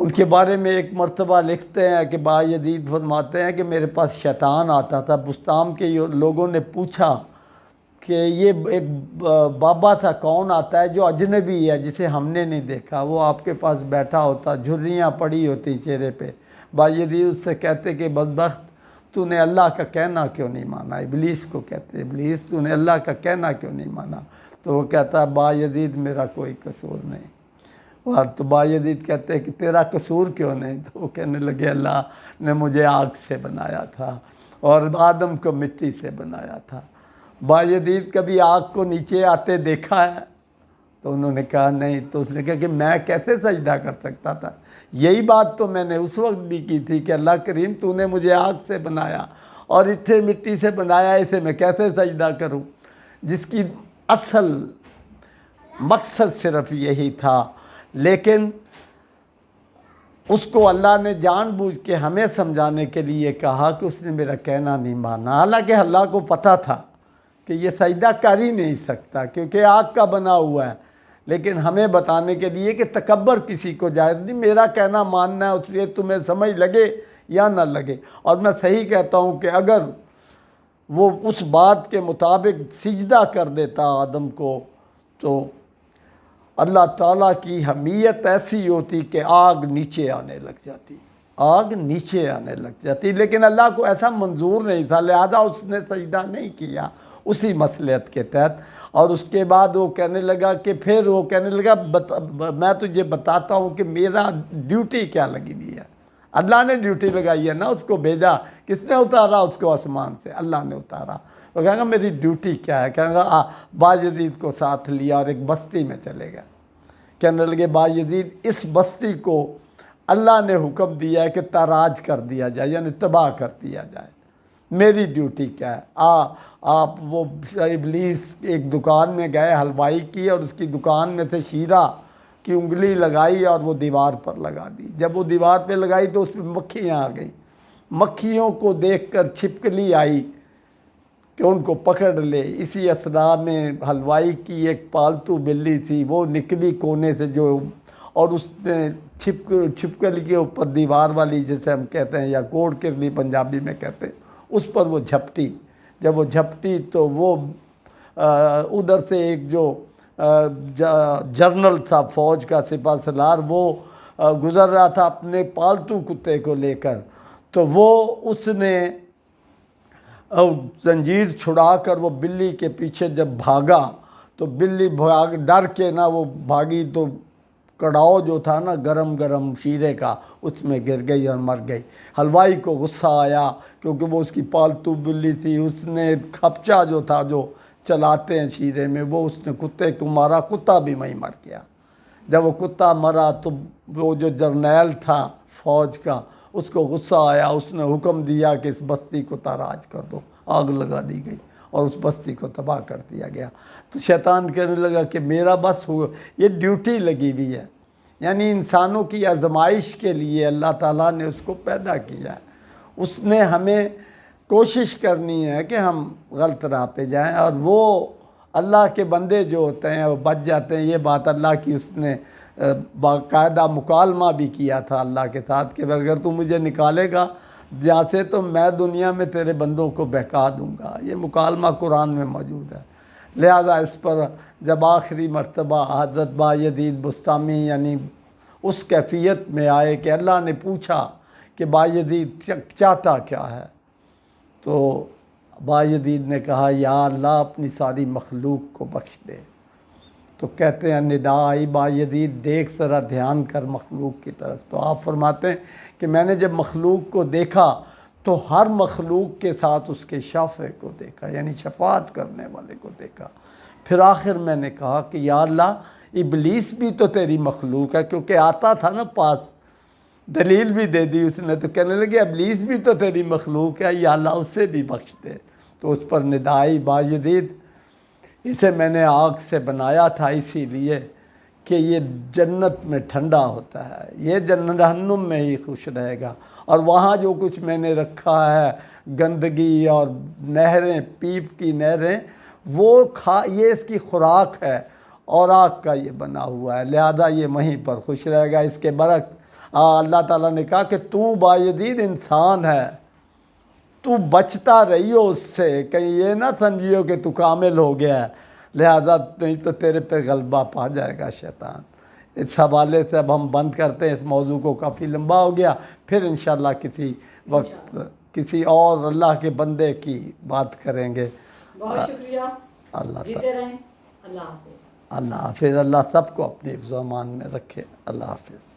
ان کے بارے میں ایک مرتبہ لکھتے ہیں کہ بایزید فرماتے ہیں کہ میرے پاس شیطان آتا تھا. بسطام کے لوگوں نے پوچھا کہ یہ ایک بابا تھا کون آتا ہے جو اجنبی ہے جسے ہم نے نہیں دیکھا, وہ آپ کے پاس بیٹھا ہوتا, جھریاں پڑی ہوتی چہرے پہ. بایزید اس سے کہتے کہ بدبخت تو نے اللہ کا کہنا کیوں نہیں مانا. ابلیس کو کہتے, ابلیس تو نے اللہ کا کہنا کیوں نہیں مانا. تو وہ کہتا ہے بایزید میرا کوئی قصور نہیں. اور تو بایزید کہتے ہیں کہ تیرا قصور کیوں نہیں. تو وہ کہنے لگے اللہ نے مجھے آگ سے بنایا تھا اور آدم کو مٹی سے بنایا تھا. بایزید کبھی آگ کو نیچے آتے دیکھا ہے؟ تو انہوں نے کہا نہیں. تو اس نے کہا کہ میں کیسے سجدہ کر سکتا تھا. یہی بات تو میں نے اس وقت بھی کی تھی کہ اللہ کریم تو نے مجھے آگ سے بنایا اور اتنے مٹی سے بنایا, اسے میں کیسے سجدہ کروں. جس کی اصل مقصد صرف یہی تھا, لیکن اس کو اللہ نے جان بوجھ کے ہمیں سمجھانے کے لیے کہا کہ اس نے میرا کہنا نہیں مانا. حالانکہ اللہ کو پتہ تھا کہ یہ سجدہ کر ہی نہیں سکتا کیونکہ آگ کا بنا ہوا ہے, لیکن ہمیں بتانے کے لیے کہ تکبر کسی کو جائز نہیں, میرا کہنا ماننا ہے, اس لیے تمہیں سمجھ لگے یا نہ لگے. اور میں صحیح کہتا ہوں کہ اگر وہ اس بات کے مطابق سجدہ کر دیتا آدم کو تو اللہ تعالیٰ کی حمیت ایسی ہوتی کہ آگ نیچے آنے لگ جاتی, آگ نیچے آنے لگ جاتی. لیکن اللہ کو ایسا منظور نہیں تھا, لہذا اس نے سجدہ نہیں کیا اسی مصلحت کے تحت. اور اس کے بعد وہ کہنے لگا کہ پھر وہ کہنے لگا میں تجھے بتاتا ہوں کہ میرا ڈیوٹی کیا لگی ہوئی ہے. اللہ نے ڈیوٹی لگائی ہے نا, اس کو بھیجا. کس نے اتارا اس کو آسمان سے؟ اللہ نے اتارا. وہ کہے گا میری ڈیوٹی کیا ہے. کہے گا بایزید کو ساتھ لیا اور ایک بستی میں چلے گئے. کہنے لگے بایزید اس بستی کو اللہ نے حکم دیا ہے کہ تاراج کر دیا جائے, یعنی تباہ کر دیا جائے. میری ڈیوٹی کیا ہے؟ آپ وہ ابلیس ایک دکان میں گئے حلوائی کی, اور اس کی دکان میں سے شیرہ کی انگلی لگائی اور وہ دیوار پر لگا دی. جب وہ دیوار پہ لگائی تو اس پہ مکھیاں آ گئیں. مکھیوں کو دیکھ کر چھپکلی آئی کہ ان کو پکڑ لے. اسی اثناء میں حلوائی کی ایک پالتو بلی تھی, وہ نکلی کونے سے جو, اور اس نے چھپکلی کے اوپر دیوار والی جیسے ہم کہتے ہیں یا کوڑ کرلی پنجابی میں کہتے ہیں, اس پر وہ جھپٹی. جب وہ جھپٹی تو وہ ادھر سے ایک جو جرنل تھا فوج کا سپہ سالار, وہ گزر رہا تھا اپنے پالتو کتے کو لے کر. تو وہ اس نے زنجیر چھڑا کر وہ بلی کے پیچھے جب بھاگا تو بلی ڈر کے نا وہ بھاگی تو کڑاؤ جو تھا نا گرم گرم شیرے کا, اس میں گر گئی اور مر گئی. حلوائی کو غصہ آیا کیونکہ وہ اس کی پالتو بلی تھی. اس نے کھپچا جو تھا جو چلاتے ہیں شیرے میں, وہ اس نے کتے کو مارا. کتا بھی وہیں مر گیا. جب وہ کتا مرا تو وہ جو جرنیل تھا فوج کا, اس کو غصہ آیا. اس نے حکم دیا کہ اس بستی کو تاراج کر دو. آگ لگا دی گئی اور اس بستی کو تباہ کر دیا گیا. تو شیطان کہنے لگا کہ میرا بس ہو, یہ ڈیوٹی لگی ہوئی ہے. یعنی انسانوں کی آزمائش کے لیے اللہ تعالیٰ نے اس کو پیدا کیا ہے. اس نے ہمیں کوشش کرنی ہے کہ ہم غلط راہ پہ جائیں, اور وہ اللہ کے بندے جو ہوتے ہیں وہ بچ جاتے ہیں. یہ بات اللہ کی اس نے باقاعدہ مکالمہ بھی کیا تھا اللہ کے ساتھ کہ اگر تو مجھے نکالے گا جہاں سے تو میں دنیا میں تیرے بندوں کو بہکا دوں گا. یہ مکالمہ قرآن میں موجود ہے. لہذا اس پر جب آخری مرتبہ حضرت بایزید بسطامی یعنی اس کیفیت میں آئے کہ اللہ نے پوچھا کہ بایزید چاہتا کیا ہے, تو بایزید نے کہا یا اللہ اپنی ساری مخلوق کو بخش دے. تو کہتے ہیں ندا آئی بایزید دیکھ ذرا دھیان کر مخلوق کی طرف. تو آپ فرماتے ہیں کہ میں نے جب مخلوق کو دیکھا تو ہر مخلوق کے ساتھ اس کے شافع کو دیکھا, یعنی شفاعت کرنے والے کو دیکھا. پھر آخر میں نے کہا کہ یا اللہ ابلیس بھی تو تیری مخلوق ہے, کیونکہ آتا تھا نا پاس, دلیل بھی دے دی اس نے. تو کہنے لگے ابلیس بھی تو تیری مخلوق ہے, یا اللہ اسے بھی بخش دے. تو اس پر ندائی بایزید اسے میں نے آگ سے بنایا تھا اسی لیے کہ یہ جنت میں ٹھنڈا ہوتا ہے, یہ جہنم میں ہی خوش رہے گا. اور وہاں جو کچھ میں نے رکھا ہے گندگی اور نہریں, پیپ کی نہریں, وہ یہ اس کی خوراک ہے اور آگ کا یہ بنا ہوا ہے, لہذا یہ وہیں پر خوش رہے گا. اس کے برعکس اللہ تعالیٰ نے کہا کہ تو باید انسان ہے، تو بچتا رہی ہو اس سے، کہیں یہ نہ سمجھیو کہ تو کامل ہو گیا ہے، لہذا نہیں تو تیرے پہ غلبہ پا جائے گا شیطان۔ اس حوالے سے اب ہم بند کرتے ہیں اس موضوع کو، کافی لمبا ہو گیا، پھر انشاءاللہ کسی وقت کسی اور اللہ کے بندے کی بات کریں گے۔ بہت شکریہ، اللہ جیتے رہیں، اللہ حافظ۔ اللہ حافظ، اللہ سب کو اپنی حفظ و امان میں رکھے، اللہ حافظ۔